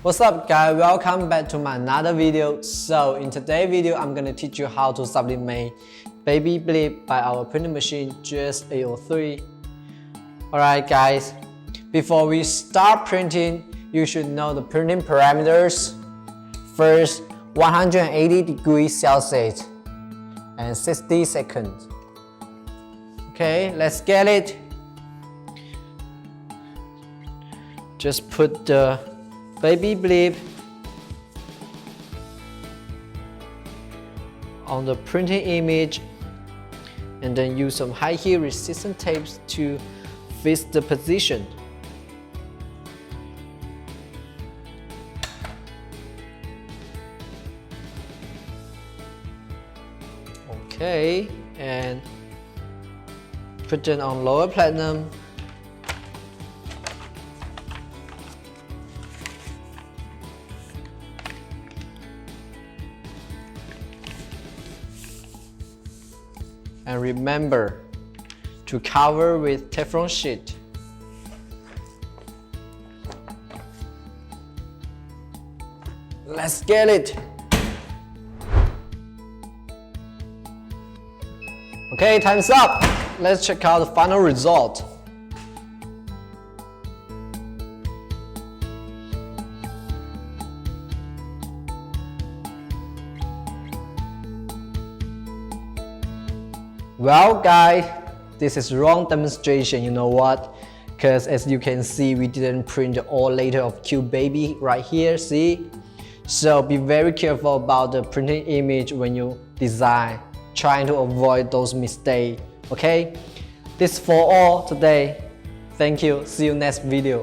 What's up guys, welcome back to my another video. So in today's video, I'm gonna teach you how to sublimate baby bib by our printing machine GS803. Alright guys, before we start printing, you should know the printing parameters. First, 180 degrees Celsius and 60 seconds. Okay, let's get it. Just put the baby bib on the printing image and then use some high heat resistant tapes to fix the position. Okay, and put it on lower platinum. And remember to cover with Teflon sheet. Let's get it! Okay, time's up! Let's check out the final result. Well guys, this is wrong demonstration, you know what? Because as you can see, we didn't print all letter of cute baby right here, see? So be very careful about the printing image when you design, trying to avoid those mistakes, okay? This is for all today. Thank you, see you next video.